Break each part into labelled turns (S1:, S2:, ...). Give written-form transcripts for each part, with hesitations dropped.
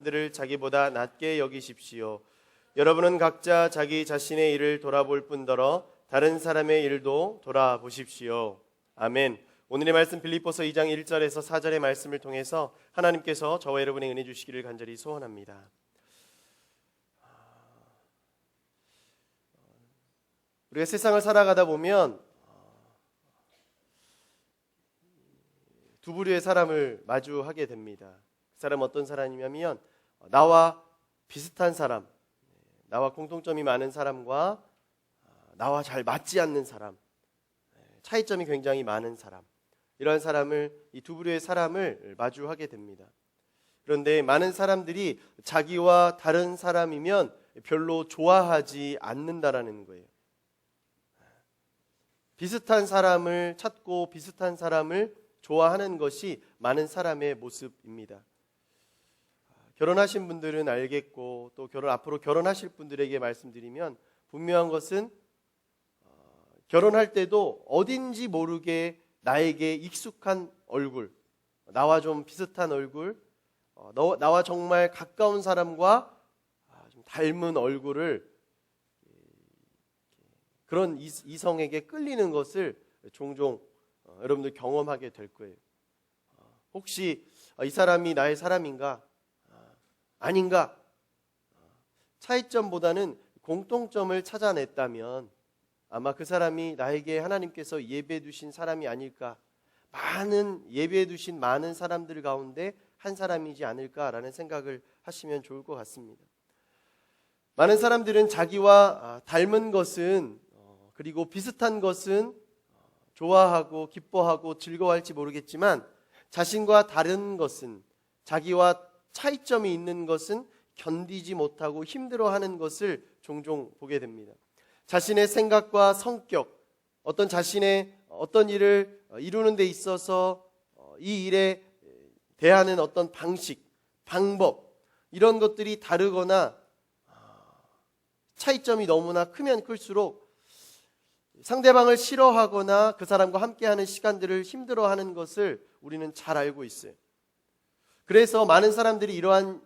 S1: 들을 자기보다 낮게 여기십시오. 여러분은 각자 자기 자신의 일을 돌아볼 뿐더러 다른 사람의 일도 돌아보십시오. 아멘. 오늘의 말씀 빌립보서 2장 1절에서 4절의 말씀을 통해서 하나님께서 저와 여러분의 은혜 주시기를 간절히 소원합니다. 우리가 세상을 살아가다 보면 두 부류의 사람을 마주하게 됩니다. 그 사람은 어떤 사람이냐면 나와 비슷한 사람, 나와 공통점이 많은 사람과 나와 잘 맞지 않는 사람, 차이점이 굉장히 많은 사람, 이러한 사람을, 이 두 부류의 사람을 마주하게 됩니다. 그런데 많은 사람들이 자기와 다른 사람이면 별로 좋아하지 않는다라는 거예요. 비슷한 사람을 찾고 비슷한 사람을 좋아하는 것이 많은 사람의 모습입니다. 결혼하신 분들은 알겠고 또 앞으로 결혼하실 분들에게 말씀드리면 분명한 것은 결혼할 때도 어딘지 모르게 나에게 익숙한 얼굴, 나와 좀 비슷한 얼굴, 나와 정말 가까운 사람과 좀 닮은 얼굴을 그런 이성에게 끌리는 것을 종종 여러분들 경험하게 될 거예요. 혹시 이 사람이 나의 사람인가? 아닌가? 차이점보다는 공통점을 찾아냈다면 아마 그 사람이 나에게 하나님께서 예배해 두신 사람이 아닐까, 많은 예배해 두신 많은 사람들 가운데 한 사람이지 않을까라는 생각을 하시면 좋을 것 같습니다. 많은 사람들은 자기와 닮은 것은 그리고 비슷한 것은 좋아하고 기뻐하고 즐거워할지 모르겠지만 자신과 다른 것은, 자기와 차이점이 있는 것은 견디지 못하고 힘들어하는 것을 종종 보게 됩니다. 자신의 생각과 성격, 자신의 어떤 일을 이루는 데 있어서 이 일에 대하는 어떤 방식, 방법, 이런 것들이 다르거나 차이점이 너무나 크면 클수록 상대방을 싫어하거나 그 사람과 함께하는 시간들을 힘들어하는 것을 우리는 잘 알고 있어요. 그래서 많은 사람들이 이러한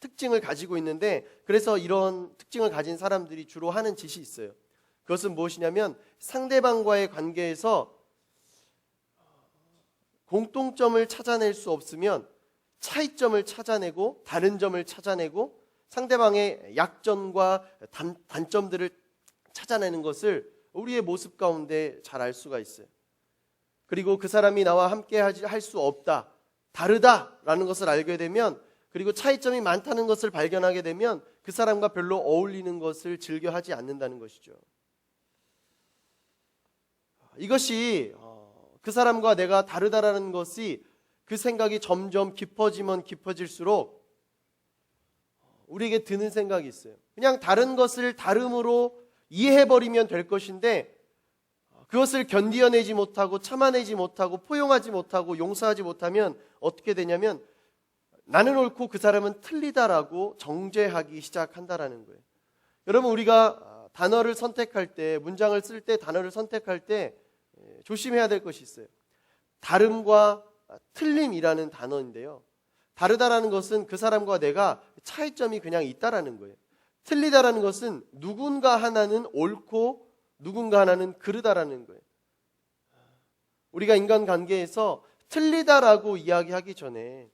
S1: 특징을 가지고 있는데, 그래서 이런 특징을 가진 사람들이 주로 하는 짓이 있어요. 그것은 무엇이냐면 상대방과의 관계에서 공통점을 찾아낼 수 없으면 차이점을 찾아내고 다른 점을 찾아내고 상대방의 약점과 단점들을 찾아내는 것을 우리의 모습 가운데 잘 알 수가 있어요. 그리고 그 사람이 나와 함께 할 수 없다, 다르다라는 것을 알게 되면, 그리고 차이점이 많다는 것을 발견하게 되면 그 사람과 별로 어울리는 것을 즐겨 하지 않는다는 것이죠. 이것이 그 사람과 내가 다르다라는 것이, 그 생각이 점점 깊어지면 깊어질수록 우리에게 드는 생각이 있어요. 그냥 다른 것을 다름으로 이해해버리면 될 것인데 그것을 견디어내지 못하고 참아내지 못하고 포용하지 못하고 용서하지 못하면 어떻게 되냐면 나는 옳고 그 사람은 틀리다라고 정죄하기 시작한다라는 거예요. 여러분, 우리가 단어를 선택할 때, 문장을 쓸 때, 단어를 선택할 때 조심해야 될 것이 있어요. 다름과 틀림이라는 단어인데요, 다르다라는 것은 그 사람과 내가 차이점이 그냥 있다라는 거예요. 틀리다라는 것은 누군가 하나는 옳고 누군가 하나는 그르다라는 거예요. 우리가 인간관계에서 틀리다라고 이야기하기 전에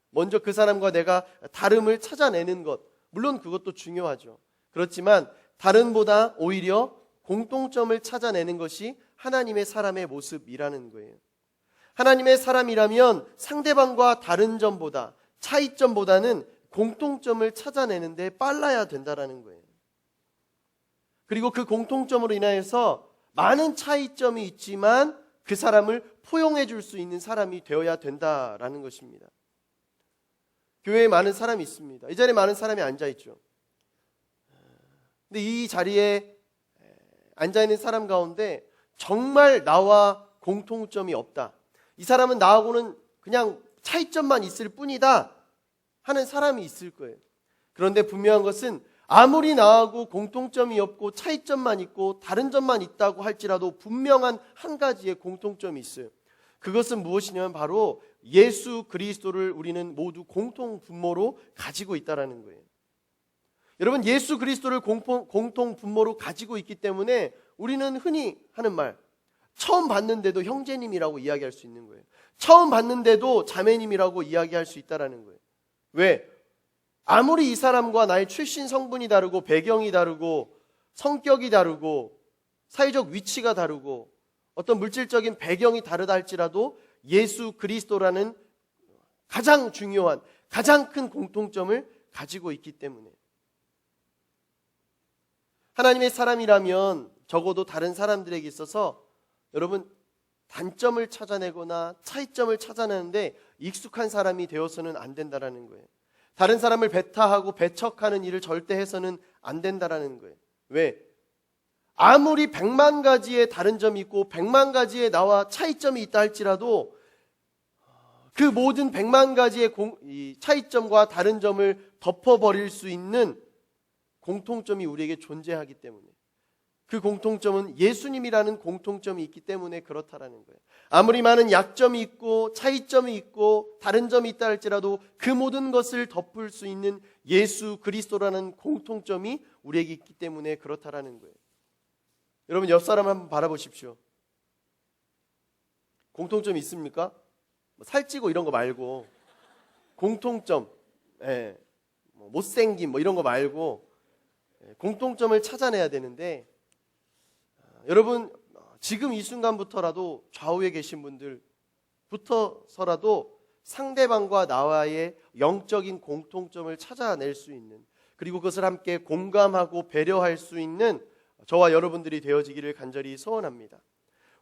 S1: 먼저 그 사람과 내가 다름을 찾아내는 것, 물론 그것도 중요하죠. 그렇지만 다름보다 오히려 공통점을 찾아내는 것이 하나님의 사람의 모습이라는 거예요. 하나님의 사람이라면 상대방과 다른 점보다, 차이점보다는 공통점을 찾아내는데 빨라야 된다라는 거예요. 그리고 그 공통점으로 인하여서 많은 차이점이 있지만 그 사람을 포용해 줄 수 있는 사람이 되어야 된다라는 것입니다. 교회에 많은 사람이 있습니다. 이 자리에 많은 사람이 앉아있죠. 근데 이 자리에 앉아있는 사람 가운데 정말 나와 공통점이 없다, 이 사람은 나하고는 그냥 차이점만 있을 뿐이다 하는 사람이 있을 거예요. 그런데 분명한 것은 아무리 나하고 공통점이 없고 차이점만 있고 다른 점만 있다고 할지라도 분명한 한 가지의 공통점이 있어요. 그것은 무엇이냐면 바로 예수 그리스도를 우리는 모두 공통 분모로 가지고 있다라는 거예요. 여러분, 예수 그리스도를 공통 분모로 가지고 있기 때문에 우리는 흔히 하는 말, 처음 봤는데도 형제님이라고 이야기할 수 있는 거예요. 처음 봤는데도 자매님이라고 이야기할 수 있다라는 거예요. 왜? 아무리 이 사람과 나의 출신 성분이 다르고 배경이 다르고 성격이 다르고 사회적 위치가 다르고 어떤 물질적인 배경이 다르다 할지라도 예수 그리스도라는 가장 중요한, 가장 큰 공통점을 가지고 있기 때문에 하나님의 사람이라면 적어도 다른 사람들에게 있어서 여러분 단점을 찾아내거나 차이점을 찾아내는데 익숙한 사람이 되어서는 안 된다라는 거예요. 다른 사람을 배타하고 배척하는 일을 절대 해서는 안 된다라는 거예요. 왜? 아무리 100만 가지의 다른 점이 있고 100만 가지의 나와 차이점이 있다 할지라도 그 모든 100만 가지의 이 차이점과 다른 점을 덮어버릴 수 있는 공통점이 우리에게 존재하기 때문에, 그 공통점은 예수님이라는 공통점이 있기 때문에 그렇다라는 거예요. 아무리 많은 약점이 있고 차이점이 있고 다른 점이 있다 할지라도 그 모든 것을 덮을 수 있는 예수 그리스도라는 공통점이 우리에게 있기 때문에 그렇다라는 거예요. 여러분, 옆 사람 한번 바라보십시오. 공통점이 있습니까? 살찌고 이런 거 말고 공통점, 못생김 이런 거 말고 공통점을 찾아내야 되는데, 여러분 지금 이 순간부터라도 좌우에 계신 분들부터서라도 상대방과 나와의 영적인 공통점을 찾아낼 수 있는, 그리고 그것을 함께 공감하고 배려할 수 있는 저와 여러분들이 되어지기를 간절히 소원합니다.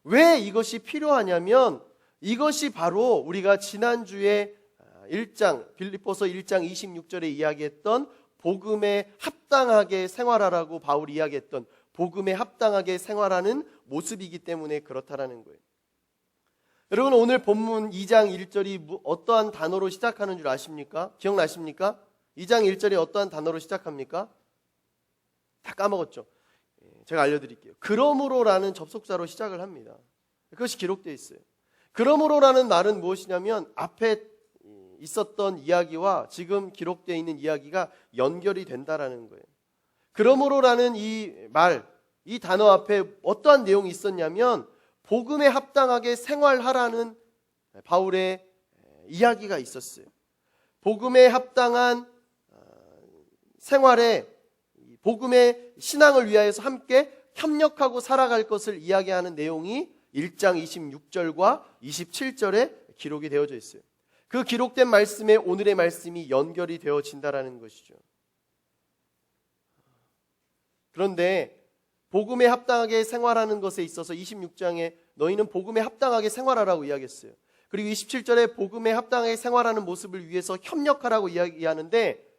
S1: 왜 이것이 필요하냐면 이것이 바로 우리가 지난주에 빌립보서 1장 26절에 이야기했던 복음에 합당하게 생활하라고 바울이 이야기했던 복음에 합당하게 생활하는 모습이기 때문에 그렇다라는 거예요. 여러분, 오늘 본문 2장 1절이 어떠한 단어로 시작하는 줄 아십니까? 기억나십니까? 2장 1절이 어떠한 단어로 시작합니까? 다 까먹었죠? 제가 알려드릴게요. 그러므로라는 접속사로 시작을 합니다. 그것이 기록되어 있어요. 그러므로라는 말은 무엇이냐면 앞에 있었던 이야기와 지금 기록되어 있는 이야기가 연결이 된다라는 거예요. 그러므로라는 이 말, 이 단어 앞에 어떠한 내용이 있었냐면 복음에 합당하게 생활하라는 바울의 이야기가 있었어요. 복음에 합당한 생활에 복음의 신앙을 위하여서 함께 협력하고 살아갈 것을 이야기하는 내용이 1장 26절과 27절에 기록이 되어져 있어요. 그 기록된 말씀에 오늘의 말씀이 연결이 되어진다라는 것이죠. 그런데 복음에 합당하게 생활하는 것에 있어서 26장에 너희는 복음에 합당하게 생활하라고 이야기했어요. 그리고 27절에 복음에 합당하게 생활하는 모습을 위해서 협력하라고 이야기하는데,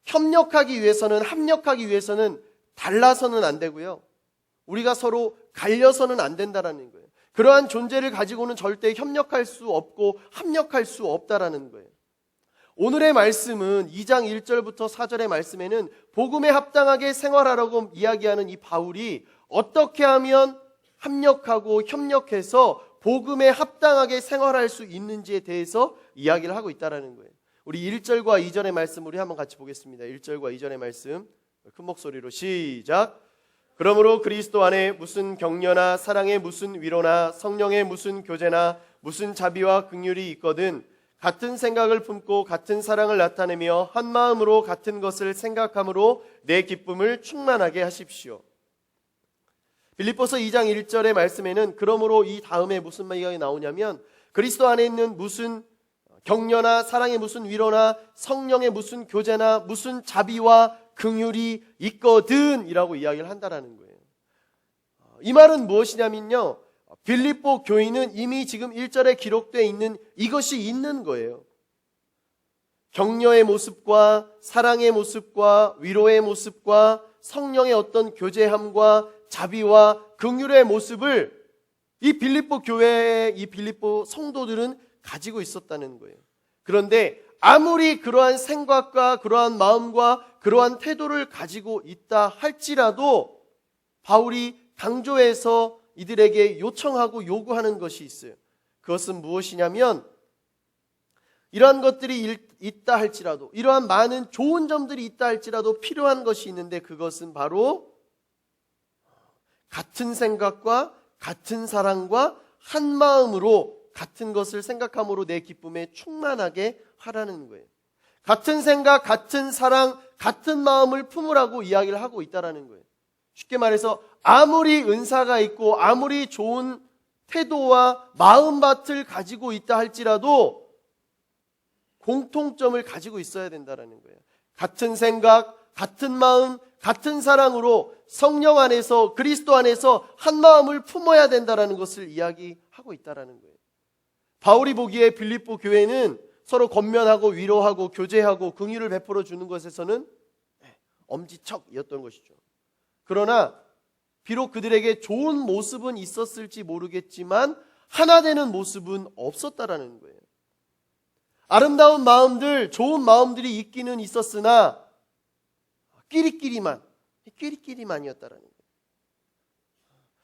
S1: 협력하기 위해서는, 합력하기 위해서는 달라서는 안 되고요, 우리가 서로 갈려서는 안 된다라는 거예요. 그러한 존재를 가지고는 절대 협력할 수 없고 합력할 수 없다라는 거예요. 오늘의 말씀은 2장 1절부터 4절의 말씀에는 복음에 합당하게 생활하라고 이야기하는 이 바울이 어떻게 하면 합력하고 협력해서 복음에 합당하게 생활할 수 있는지에 대해서 이야기를 하고 있다는 거예요. 우리 1절과 2절의 말씀 우리 한번 같이 보겠습니다. 1절과 2절의 말씀 큰 목소리로 시작. 그러므로 그리스도 안에 무슨 격려나 사랑의 무슨 위로나 성령의 무슨 교제나 무슨 자비와 긍휼이 있거든 같은 생각을 품고 같은 사랑을 나타내며 한 마음으로 같은 것을 생각함으로 내 기쁨을 충만하게 하십시오. 빌립보서 2장 1절의 말씀에는 그러므로 이 다음에 무슨 말이 나오냐면 그리스도 안에 있는 무슨 격려나 사랑의 무슨 위로나 성령의 무슨 교제나 무슨 자비와 긍휼이 있거든 이라고 이야기를 한다라는 거예요. 이 말은 무엇이냐면요, 빌립보 교인은 이미 지금 1절에 기록되어 있는 이것이 있는 거예요. 격려의 모습과 사랑의 모습과 위로의 모습과 성령의 어떤 교제함과 자비와 긍휼의 모습을 이 빌립보 교회의 이 빌립보 성도들은 가지고 있었다는 거예요. 그런데 아무리 그러한 생각과 그러한 마음과 그러한 태도를 가지고 있다 할지라도 바울이 강조해서 이들에게 요청하고 요구하는 것이 있어요. 그것은 무엇이냐면 이러한 것들이 있다 할지라도, 이러한 많은 좋은 점들이 있다 할지라도 필요한 것이 있는데, 그것은 바로 같은 생각과 같은 사랑과 한 마음으로 같은 것을 생각함으로 내 기쁨에 충만하게 하라는 거예요. 같은 생각, 같은 사랑, 같은 마음을 품으라고 이야기를 하고 있다라는 거예요. 쉽게 말해서 아무리 은사가 있고 아무리 좋은 태도와 마음밭을 가지고 있다 할지라도 공통점을 가지고 있어야 된다는 거예요. 같은 생각, 같은 마음, 같은 사랑으로 성령 안에서, 그리스도 안에서 한 마음을 품어야 된다는 것을 이야기하고 있다는 거예요. 바울이 보기에 빌립보 교회는 서로 권면하고 위로하고 교제하고 긍휼을 베풀어 주는 것에서는 엄지척이었던 것이죠. 그러나 비록 그들에게 좋은 모습은 있었을지 모르겠지만 하나 되는 모습은 없었다라는 거예요. 아름다운 마음들, 좋은 마음들이 있기는 있었으나 끼리끼리만이었다라는 거예요.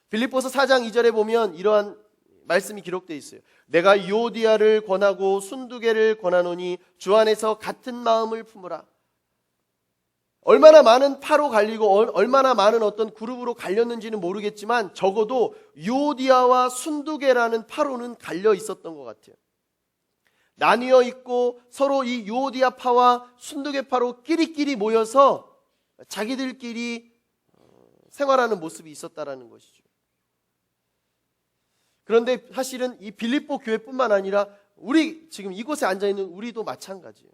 S1: 빌립보서 4장 2절에 보면 이러한 말씀이 기록되어 있어요. 내가 유오디아를 권하고 순두개를 권하노니 주 안에서 같은 마음을 품으라. 얼마나 많은 파로 갈리고 얼마나 많은 어떤 그룹으로 갈렸는지는 모르겠지만 적어도 유오디아와 순두개라는 파로는 갈려 있었던 것 같아요. 나뉘어 있고 서로 이 유오디아 파와 순두개 파로 끼리끼리 모여서 자기들끼리 생활하는 모습이 있었다라는 것이죠. 그런데 사실은 이 빌립보 교회뿐만 아니라 우리 지금 이곳에 앉아있는 우리도 마찬가지예요.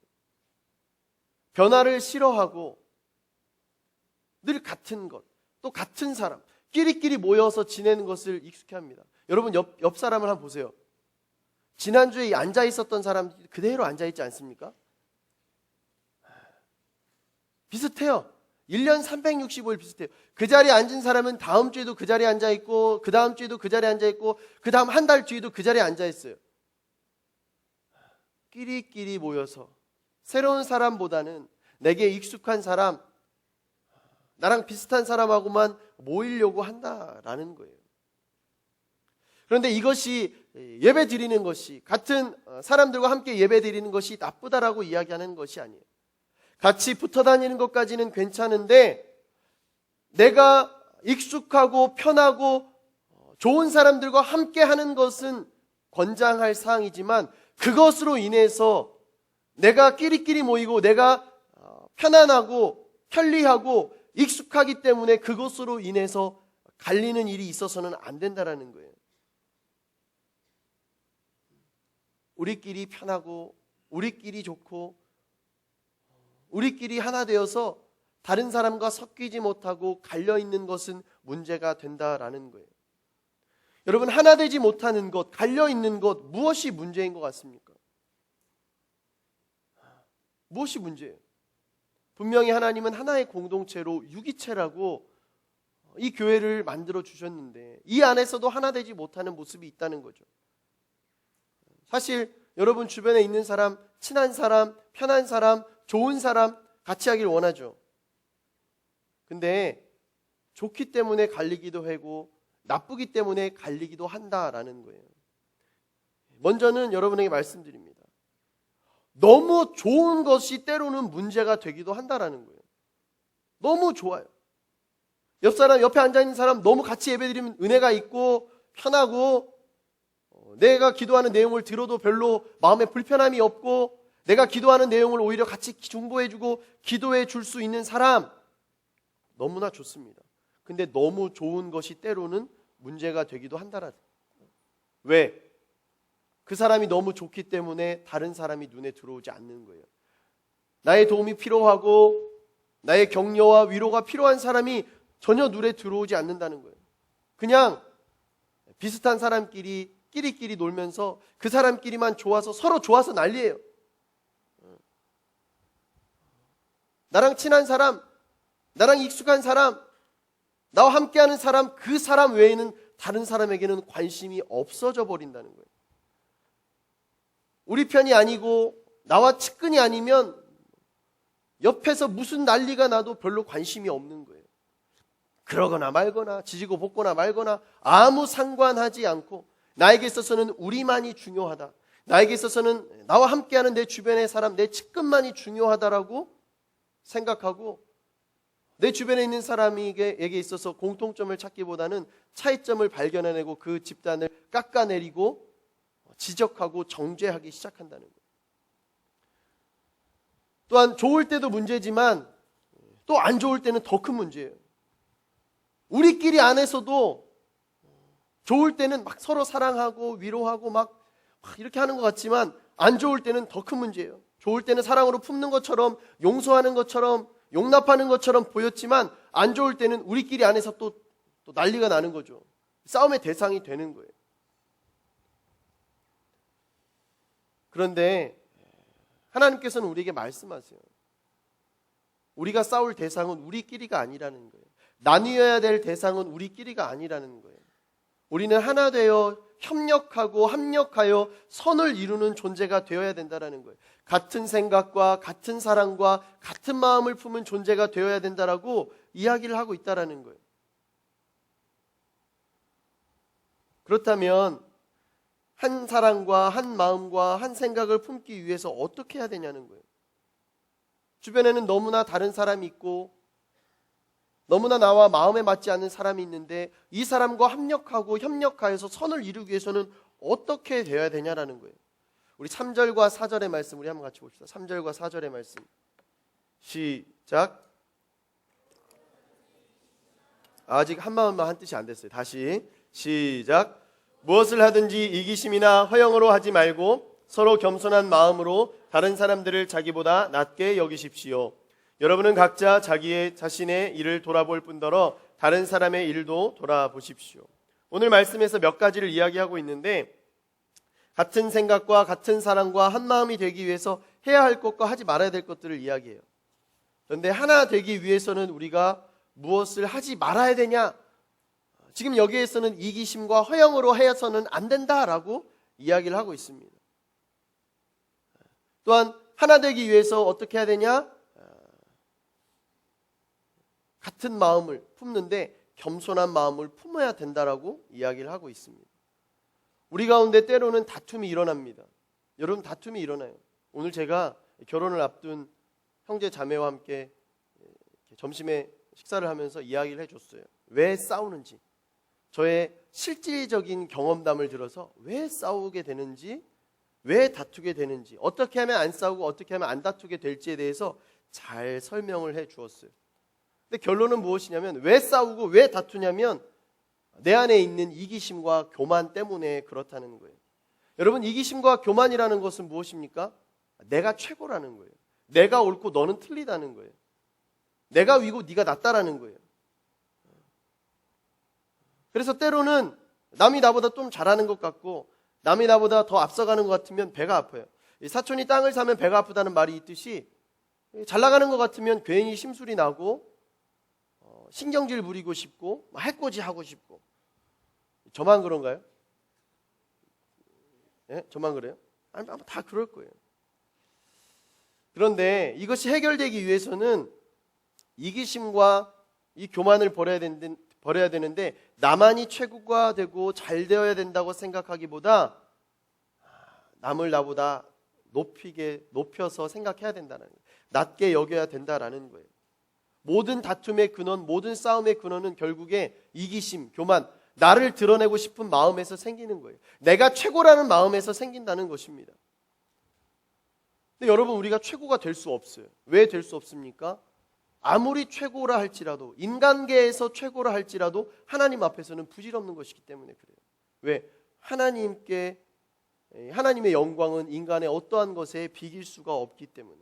S1: 변화를 싫어하고 늘 같은 것, 또 같은 사람, 끼리끼리 모여서 지내는 것을 익숙해합니다. 여러분 옆 사람을 한번 보세요. 지난주에 앉아있었던 사람 그대로 앉아있지 않습니까? 비슷해요. 1년 365일 비슷해요. 그 자리에 앉은 사람은 다음 주에도 그 자리에 앉아있고 그 다음 주에도 그 자리에 앉아있고 그 다음 한 달 뒤에도 그 자리에 앉아있어요. 끼리끼리 모여서 새로운 사람보다는 내게 익숙한 사람, 나랑 비슷한 사람하고만 모이려고 한다라는 거예요. 그런데 이것이 예배 드리는 것이, 같은 사람들과 함께 예배 드리는 것이 나쁘다라고 이야기하는 것이 아니에요. 같이 붙어 다니는 것까지는 괜찮은데 내가 익숙하고 편하고 좋은 사람들과 함께 하는 것은 권장할 사항이지만 그것으로 인해서 내가 끼리끼리 모이고 내가 편안하고 편리하고 익숙하기 때문에 그것으로 인해서 갈리는 일이 있어서는 안 된다라는 거예요. 우리끼리 편하고 우리끼리 좋고 우리끼리 하나 되어서 다른 사람과 섞이지 못하고 갈려있는 것은 문제가 된다라는 거예요. 여러분, 하나 되지 못하는 것, 갈려있는 것, 무엇이 문제인 것 같습니까? 무엇이 문제예요? 분명히 하나님은 하나의 공동체로 유기체라고 이 교회를 만들어 주셨는데 이 안에서도 하나 되지 못하는 모습이 있다는 거죠. 사실 여러분 주변에 있는 사람, 친한 사람, 편한 사람, 좋은 사람 같이 하길 원하죠. 근데 좋기 때문에 갈리기도 하고 나쁘기 때문에 갈리기도 한다라는 거예요. 먼저는 여러분에게 말씀드립니다. 너무 좋은 것이 때로는 문제가 되기도 한다라는 거예요. 너무 좋아요. 옆에 앉아있는 사람 너무 같이 예배드리면 은혜가 있고 편하고 내가 기도하는 내용을 들어도 별로 마음에 불편함이 없고 내가 기도하는 내용을 오히려 같이 중보해주고 기도해 줄 수 있는 사람 너무나 좋습니다. 근데 너무 좋은 것이 때로는 문제가 되기도 한다라. 왜? 그 사람이 너무 좋기 때문에 다른 사람이 눈에 들어오지 않는 거예요. 나의 도움이 필요하고 나의 격려와 위로가 필요한 사람이 전혀 눈에 들어오지 않는다는 거예요. 그냥 비슷한 사람끼리 끼리끼리 놀면서 그 사람끼리만 좋아서 서로 좋아서 난리예요. 나랑 친한 사람, 나랑 익숙한 사람, 나와 함께하는 사람, 그 사람 외에는 다른 사람에게는 관심이 없어져 버린다는 거예요. 우리 편이 아니고 나와 측근이 아니면 옆에서 무슨 난리가 나도 별로 관심이 없는 거예요. 그러거나 말거나 지지고 볶거나 말거나 아무 상관하지 않고 나에게 있어서는 우리만이 중요하다. 나에게 있어서는 나와 함께하는 내 주변의 사람, 내 측근만이 중요하다라고 생각하고 내 주변에 있는 사람에게 있어서 공통점을 찾기보다는 차이점을 발견해내고 그 집단을 깎아내리고 지적하고 정죄하기 시작한다는 거예요. 또한 좋을 때도 문제지만 또 안 좋을 때는 더 큰 문제예요. 우리끼리 안에서도 좋을 때는 막 서로 사랑하고 위로하고 막 이렇게 하는 것 같지만 안 좋을 때는 더 큰 문제예요. 좋을 때는 사랑으로 품는 것처럼 용서하는 것처럼 용납하는 것처럼 보였지만 안 좋을 때는 우리끼리 안에서 또 난리가 나는 거죠. 싸움의 대상이 되는 거예요. 그런데 하나님께서는 우리에게 말씀하세요. 우리가 싸울 대상은 우리끼리가 아니라는 거예요. 나뉘어야 될 대상은 우리끼리가 아니라는 거예요. 우리는 하나 되어 협력하고 합력하여 선을 이루는 존재가 되어야 된다는 거예요. 같은 생각과 같은 사랑과 같은 마음을 품은 존재가 되어야 된다라고 이야기를 하고 있다는 거예요. 그렇다면 한 사랑과 한 마음과 한 생각을 품기 위해서 어떻게 해야 되냐는 거예요. 주변에는 너무나 다른 사람이 있고 너무나 나와 마음에 맞지 않는 사람이 있는데 이 사람과 합력하고 협력하여서 선을 이루기 위해서는 어떻게 되어야 되냐라는 거예요. 우리 3절과 4절의 말씀 우리 한번 같이 봅시다. 3절과 4절의 말씀 시작. 아직 한마음만 한 뜻이 안 됐어요. 다시 시작. 무엇을 하든지 이기심이나 허영으로 하지 말고 서로 겸손한 마음으로 다른 사람들을 자기보다 낮게 여기십시오. 여러분은 각자 자신의 일을 돌아볼 뿐더러 다른 사람의 일도 돌아보십시오. 오늘 말씀에서 몇 가지를 이야기하고 있는데 같은 생각과 같은 사랑과 한 마음이 되기 위해서 해야 할 것과 하지 말아야 될 것들을 이야기해요. 그런데 하나 되기 위해서는 우리가 무엇을 하지 말아야 되냐? 지금 여기에서는 이기심과 허영으로 해서는 안 된다라고 이야기를 하고 있습니다. 또한 하나 되기 위해서 어떻게 해야 되냐? 같은 마음을 품는데 겸손한 마음을 품어야 된다라고 이야기를 하고 있습니다. 우리 가운데 때로는 다툼이 일어납니다. 여러분 다툼이 일어나요. 오늘 제가 결혼을 앞둔 형제 자매와 함께 점심에 식사를 하면서 이야기를 해줬어요. 왜 싸우는지, 저의 실질적인 경험담을 들어서 왜 싸우게 되는지, 왜 다투게 되는지, 어떻게 하면 안 싸우고 어떻게 하면 안 다투게 될지에 대해서 잘 설명을 해 주었어요. 근데 결론은 무엇이냐면 왜 싸우고 왜 다투냐면 내 안에 있는 이기심과 교만 때문에 그렇다는 거예요. 여러분 이기심과 교만이라는 것은 무엇입니까? 내가 최고라는 거예요. 내가 옳고 너는 틀리다는 거예요. 내가 위고 네가 낫다라는 거예요. 그래서 때로는 남이 나보다 좀 잘하는 것 같고 남이 나보다 더 앞서가는 것 같으면 배가 아파요. 사촌이 땅을 사면 배가 아프다는 말이 있듯이 잘 나가는 것 같으면 괜히 심술이 나고 신경질 부리고 싶고 해코지 하고 싶고. 저만 그런가요? 네? 저만 그래요? 아니 다 그럴 거예요. 그런데 이것이 해결되기 위해서는 이기심과 이 교만을 버려야 되는데 나만이 최고가 되고 잘 되어야 된다고 생각하기보다 남을 나보다 높여서 생각해야 된다는 거예요. 낮게 여겨야 된다라는 거예요. 모든 다툼의 근원, 모든 싸움의 근원은 결국에 이기심, 교만, 나를 드러내고 싶은 마음에서 생기는 거예요. 내가 최고라는 마음에서 생긴다는 것입니다. 근데 여러분 우리가 최고가 될 수 없어요. 왜 될 수 없습니까? 아무리 최고라 할지라도 인간계에서 최고라 할지라도 하나님 앞에서는 부질없는 것이기 때문에 그래요. 왜? 하나님의 영광은 인간의 어떠한 것에 비길 수가 없기 때문에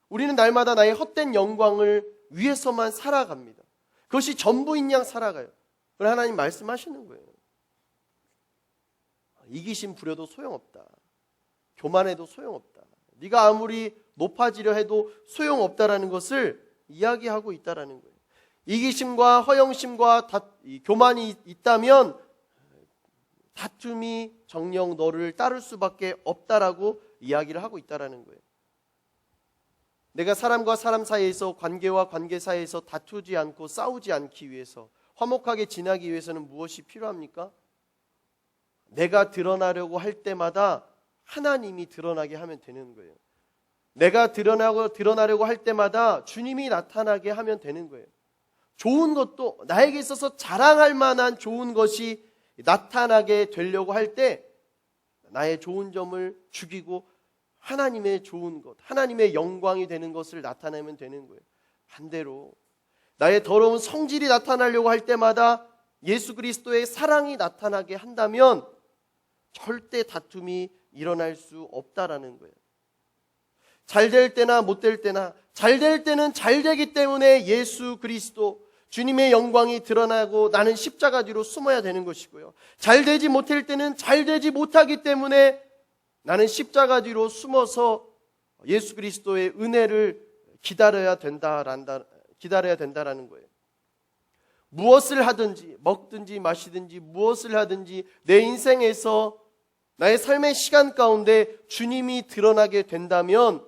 S1: 우리는 날마다 나의 헛된 영광을 위해서만 살아갑니다. 그것이 전부인 양 살아가요. 그걸 하나님 말씀하시는 거예요. 이기심 부려도 소용없다. 교만해도 소용없다. 네가 아무리 높아지려 해도 소용없다라는 것을 이야기하고 있다라는 거예요. 이기심과 허영심과 교만이 있다면 다툼이 정녕 너를 따를 수밖에 없다라고 이야기를 하고 있다라는 거예요. 내가 사람과 사람 사이에서 관계와 관계 사이에서 다투지 않고 싸우지 않기 위해서 화목하게 지나기 위해서는 무엇이 필요합니까? 내가 드러나려고 할 때마다 하나님이 드러나게 하면 되는 거예요. 내가 드러나려고 할 때마다 주님이 나타나게 하면 되는 거예요. 좋은 것도 나에게 있어서 자랑할 만한 좋은 것이 나타나게 되려고 할 때 나의 좋은 점을 죽이고 하나님의 좋은 것, 하나님의 영광이 되는 것을 나타내면 되는 거예요. 반대로 나의 더러운 성질이 나타나려고 할 때마다 예수 그리스도의 사랑이 나타나게 한다면 절대 다툼이 일어날 수 없다라는 거예요. 잘 될 때나 못 될 때나 잘 될 때는 잘 되기 때문에 예수 그리스도 주님의 영광이 드러나고 나는 십자가 뒤로 숨어야 되는 것이고요. 잘 되지 못할 때는 잘 되지 못하기 때문에 나는 십자가 뒤로 숨어서 예수 그리스도의 은혜를 기다려야 된다라는 거예요. 무엇을 하든지 먹든지 마시든지 무엇을 하든지 내 인생에서 나의 삶의 시간 가운데 주님이 드러나게 된다면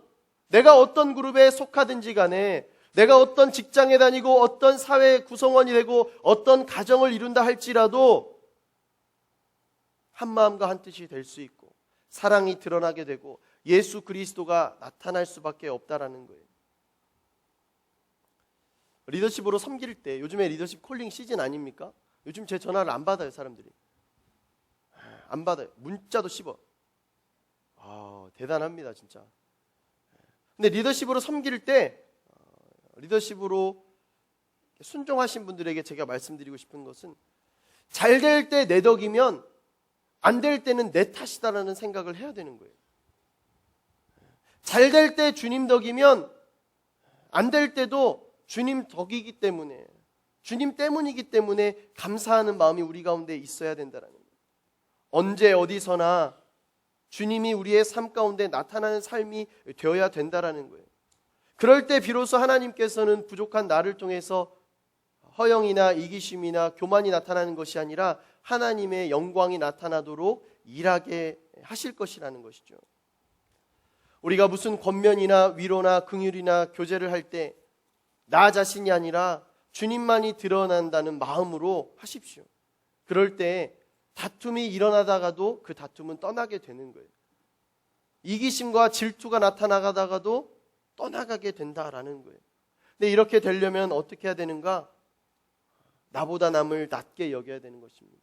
S1: 내가 어떤 그룹에 속하든지 간에 내가 어떤 직장에 다니고 어떤 사회 구성원이 되고 어떤 가정을 이룬다 할지라도 한마음과 한뜻이 될 수 있고 사랑이 드러나게 되고 예수 그리스도가 나타날 수밖에 없다라는 거예요. 리더십으로 섬길 때 요즘에 리더십 콜링 시즌 아닙니까? 요즘 제 전화를 안 받아요. 사람들이 안 받아요. 문자도 씹어. 대단합니다 진짜. 근데 리더십으로 섬길 때 리더십으로 순종하신 분들에게 제가 말씀드리고 싶은 것은 잘 될 때 내 덕이면 안 될 때는 내 탓이다라는 생각을 해야 되는 거예요. 잘 될 때 주님 덕이면 안 될 때도 주님 덕이기 때문에 주님 때문이기 때문에 감사하는 마음이 우리 가운데 있어야 된다는 거예요. 언제 어디서나 주님이 우리의 삶 가운데 나타나는 삶이 되어야 된다는 거예요. 그럴 때 비로소 하나님께서는 부족한 나를 통해서 허영이나 이기심이나 교만이 나타나는 것이 아니라 하나님의 영광이 나타나도록 일하게 하실 것이라는 것이죠. 우리가 무슨 권면이나 위로나 긍휼이나 교제를 할 때 나 자신이 아니라 주님만이 드러난다는 마음으로 하십시오. 그럴 때 다툼이 일어나다가도 그 다툼은 떠나게 되는 거예요. 이기심과 질투가 나타나다가도 떠나가게 된다라는 거예요. 근데 이렇게 되려면 어떻게 해야 되는가? 나보다 남을 낮게 여겨야 되는 것입니다.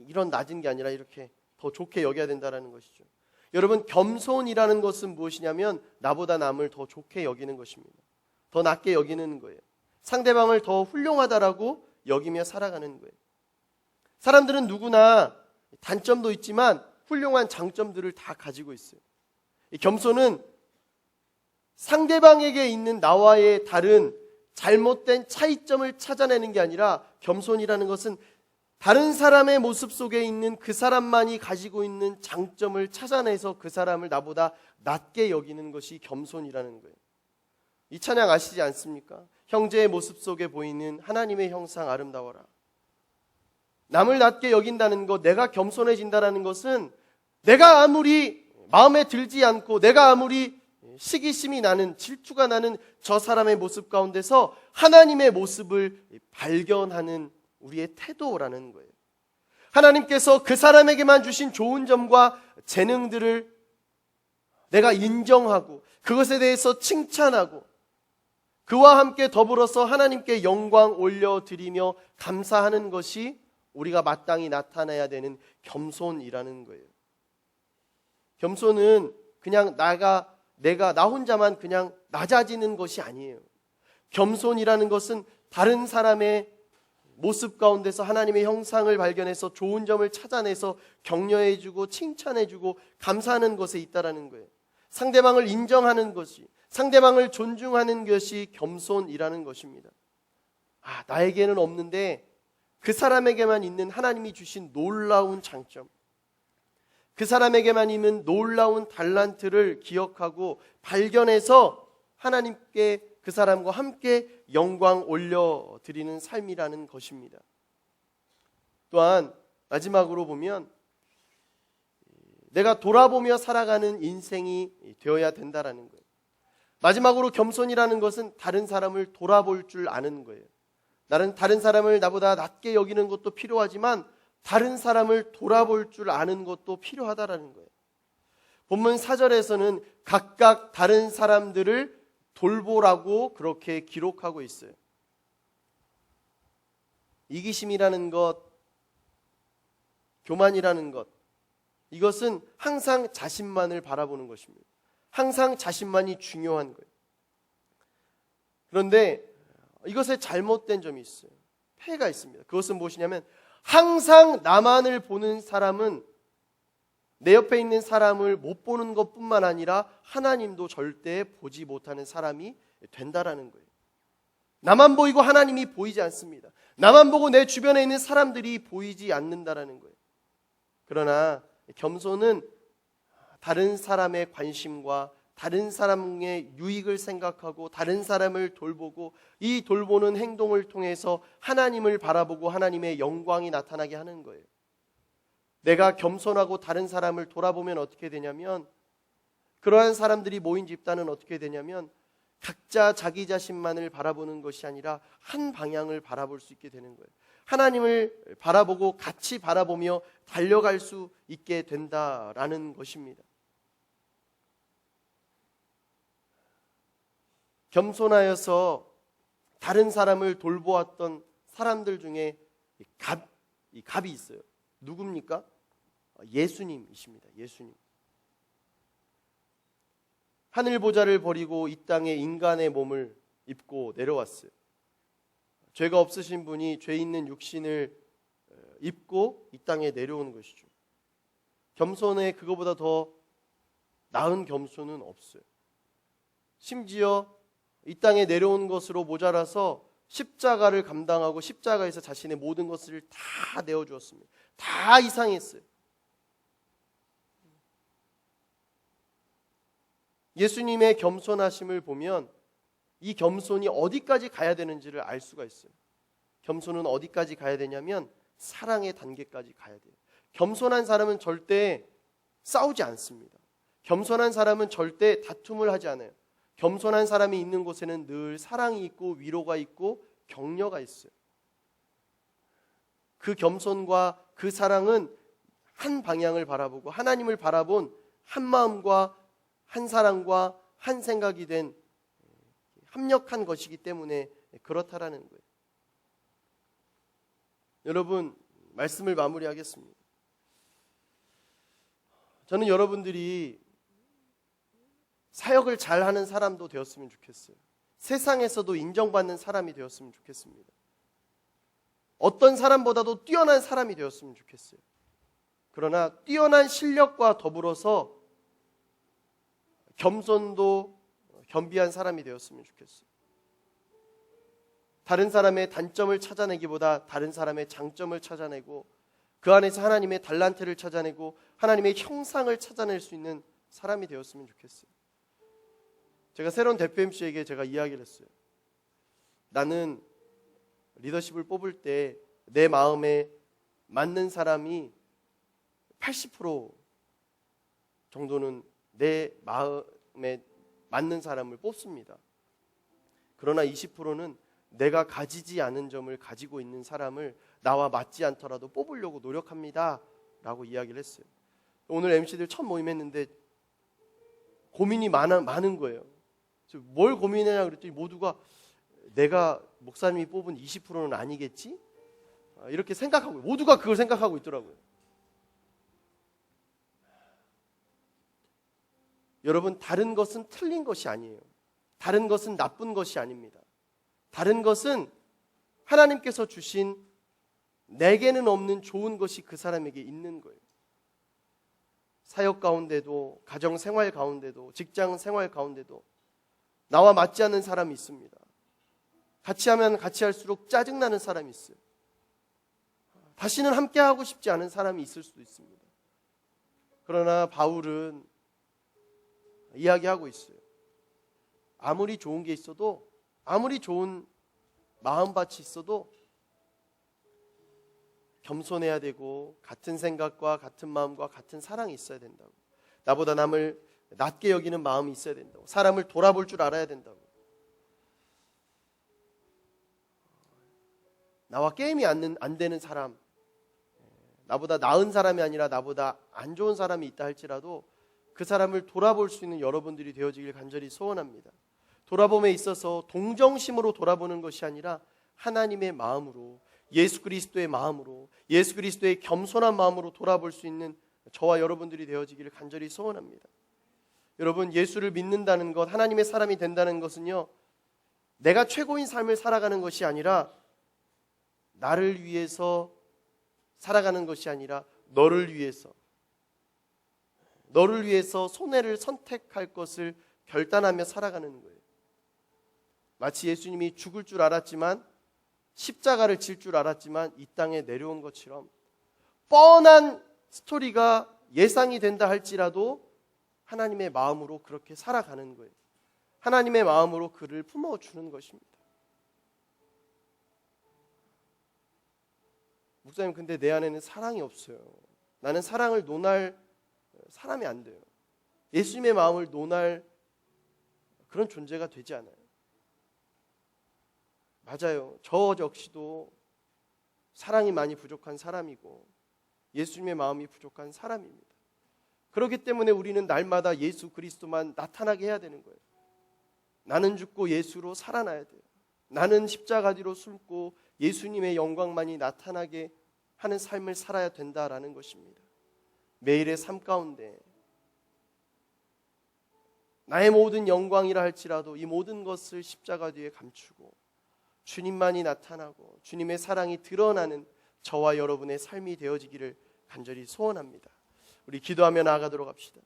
S1: 이런 낮은 게 아니라 이렇게 더 좋게 여겨야 된다는 것이죠. 여러분, 겸손이라는 것은 무엇이냐면 나보다 남을 더 좋게 여기는 것입니다. 더 낮게 여기는 거예요. 상대방을 더 훌륭하다라고 여기며 살아가는 거예요. 사람들은 누구나 단점도 있지만 훌륭한 장점들을 다 가지고 있어요. 이 겸손은 상대방에게 있는 나와의 다른 잘못된 차이점을 찾아내는 게 아니라 겸손이라는 것은 다른 사람의 모습 속에 있는 그 사람만이 가지고 있는 장점을 찾아내서 그 사람을 나보다 낮게 여기는 것이 겸손이라는 거예요. 이 찬양 아시지 않습니까? 형제의 모습 속에 보이는 하나님의 형상 아름다워라. 남을 낮게 여긴다는 것, 내가 겸손해진다는 것은 내가 아무리 마음에 들지 않고 내가 아무리 시기심이 나는, 질투가 나는 저 사람의 모습 가운데서 하나님의 모습을 발견하는 우리의 태도라는 거예요. 하나님께서 그 사람에게만 주신 좋은 점과 재능들을 내가 인정하고 그것에 대해서 칭찬하고 그와 함께 더불어서 하나님께 영광 올려드리며 감사하는 것이 우리가 마땅히 나타내야 되는 겸손이라는 거예요. 겸손은 그냥 내가 나 혼자만 그냥 낮아지는 것이 아니에요. 겸손이라는 것은 다른 사람의 모습 가운데서 하나님의 형상을 발견해서 좋은 점을 찾아내서 격려해주고 칭찬해주고 감사하는 것에 있다라는 거예요. 상대방을 인정하는 것이, 상대방을 존중하는 것이 겸손이라는 것입니다. 나에게는 없는데 그 사람에게만 있는 하나님이 주신 놀라운 장점, 그 사람에게만 있는 놀라운 달란트를 기억하고 발견해서 하나님께 그 사람과 함께 영광 올려드리는 삶이라는 것입니다. 또한 마지막으로 보면 내가 돌아보며 살아가는 인생이 되어야 된다라는 거예요. 마지막으로 겸손이라는 것은 다른 사람을 돌아볼 줄 아는 거예요. 나는 다른 사람을 나보다 낮게 여기는 것도 필요하지만 다른 사람을 돌아볼 줄 아는 것도 필요하다라는 거예요. 본문 4절에서는 각각 다른 사람들을 돌보라고 그렇게 기록하고 있어요. 이기심이라는 것, 교만이라는 것, 이것은 항상 자신만을 바라보는 것입니다. 항상 자신만이 중요한 거예요. 그런데 이것에 잘못된 점이 있어요. 폐해가 있습니다. 그것은 무엇이냐면 항상 나만을 보는 사람은 내 옆에 있는 사람을 못 보는 것뿐만 아니라 하나님도 절대 보지 못하는 사람이 된다라는 거예요. 나만 보이고 하나님이 보이지 않습니다. 나만 보고 내 주변에 있는 사람들이 보이지 않는다라는 거예요. 그러나 겸손은 다른 사람의 관심과 다른 사람의 유익을 생각하고 다른 사람을 돌보고 이 돌보는 행동을 통해서 하나님을 바라보고 하나님의 영광이 나타나게 하는 거예요. 내가 겸손하고 다른 사람을 돌아보면 어떻게 되냐면, 그러한 사람들이 모인 집단은 어떻게 되냐면 각자 자기 자신만을 바라보는 것이 아니라 한 방향을 바라볼 수 있게 되는 거예요. 하나님을 바라보고 같이 바라보며 달려갈 수 있게 된다라는 것입니다. 겸손하여서 다른 사람을 돌보았던 사람들 중에 갑이 있어요. 누굽니까? 예수님이십니다. 예수님. 하늘 보좌를 버리고 이 땅에 인간의 몸을 입고 내려왔어요. 죄가 없으신 분이 죄 있는 육신을 입고 이 땅에 내려오는 것이죠. 겸손에 그거보다 더 나은 겸손은 없어요. 심지어 이 땅에 내려온 것으로 모자라서 십자가를 감당하고 십자가에서 자신의 모든 것을 다 내어주었습니다. 다 이상했어요. 예수님의 겸손하심을 보면 이 겸손이 어디까지 가야 되는지를 알 수가 있어요. 겸손은 어디까지 가야 되냐면 사랑의 단계까지 가야 돼요. 겸손한 사람은 절대 싸우지 않습니다. 겸손한 사람은 절대 다툼을 하지 않아요. 겸손한 사람이 있는 곳에는 늘 사랑이 있고 위로가 있고 격려가 있어요. 그 겸손과 그 사랑은 한 방향을 바라보고 하나님을 바라본 한 마음과 한 사랑과 한 생각이 된 합력한 것이기 때문에 그렇다라는 거예요. 여러분, 말씀을 마무리하겠습니다. 저는 여러분들이 사역을 잘하는 사람도 되었으면 좋겠어요. 세상에서도 인정받는 사람이 되었으면 좋겠습니다. 어떤 사람보다도 뛰어난 사람이 되었으면 좋겠어요. 그러나 뛰어난 실력과 더불어서 겸손도 겸비한 사람이 되었으면 좋겠어요. 다른 사람의 단점을 찾아내기보다 다른 사람의 장점을 찾아내고 그 안에서 하나님의 달란트를 찾아내고 하나님의 형상을 찾아낼 수 있는 사람이 되었으면 좋겠어요. 제가 새로운 대표 MC에게 제가 이야기를 했어요. 나는 리더십을 뽑을 때 내 마음에 맞는 사람이 80% 정도는 내 마음에 맞는 사람을 뽑습니다. 그러나 20%는 내가 가지지 않은 점을 가지고 있는 사람을 나와 맞지 않더라도 뽑으려고 노력합니다 라고 이야기를 했어요. 오늘 MC들 첫 모임했는데 고민이 많은 거예요. 뭘 고민하냐 그랬더니 모두가 내가 목사님이 뽑은 20%는 아니겠지? 이렇게 생각하고 모두가 그걸 생각하고 있더라고요. 여러분, 다른 것은 틀린 것이 아니에요. 다른 것은 나쁜 것이 아닙니다. 다른 것은 하나님께서 주신 내게는 없는 좋은 것이 그 사람에게 있는 거예요. 사역 가운데도, 가정 생활 가운데도, 직장 생활 가운데도 나와 맞지 않는 사람이 있습니다. 같이 하면 같이 할수록 짜증나는 사람이 있어요. 다시는 함께 하고 싶지 않은 사람이 있을 수도 있습니다. 그러나 바울은 이야기하고 있어요. 아무리 좋은 게 있어도, 아무리 좋은 마음밭이 있어도 겸손해야 되고 같은 생각과 같은 마음과 같은 사랑이 있어야 된다고. 나보다 남을 낮게 여기는 마음이 있어야 된다고. 사람을 돌아볼 줄 알아야 된다고. 나와 게임이 안 되는 사람, 나보다 나은 사람이 아니라 나보다 안 좋은 사람이 있다 할지라도 그 사람을 돌아볼 수 있는 여러분들이 되어지길 간절히 소원합니다. 돌아봄에 있어서 동정심으로 돌아보는 것이 아니라 하나님의 마음으로, 예수 그리스도의 마음으로, 예수 그리스도의 겸손한 마음으로 돌아볼 수 있는 저와 여러분들이 되어지기를 간절히 소원합니다. 여러분, 예수를 믿는다는 것, 하나님의 사람이 된다는 것은요, 내가 최고인 삶을 살아가는 것이 아니라 나를 위해서 살아가는 것이 아니라 너를 위해서 손해를 선택할 것을 결단하며 살아가는 거예요. 마치 예수님이 죽을 줄 알았지만, 십자가를 질 줄 알았지만 이 땅에 내려온 것처럼 뻔한 스토리가 예상이 된다 할지라도 하나님의 마음으로 그렇게 살아가는 거예요. 하나님의 마음으로 그를 품어주는 것입니다. 목사님, 근데 내 안에는 사랑이 없어요. 나는 사랑을 논할 사람이 안 돼요. 예수님의 마음을 논할 그런 존재가 되지 않아요. 맞아요. 저 역시도 사랑이 많이 부족한 사람이고 예수님의 마음이 부족한 사람입니다. 그렇기 때문에 우리는 날마다 예수 그리스도만 나타나게 해야 되는 거예요. 나는 죽고 예수로 살아나야 돼요. 나는 십자가 뒤로 숨고 예수님의 영광만이 나타나게 하는 삶을 살아야 된다라는 것입니다. 매일의 삶 가운데 나의 모든 영광이라 할지라도 이 모든 것을 십자가 뒤에 감추고 주님만이 나타나고 주님의 사랑이 드러나는 저와 여러분의 삶이 되어지기를 간절히 소원합니다. 우리 기도하며 나아가도록 합시다.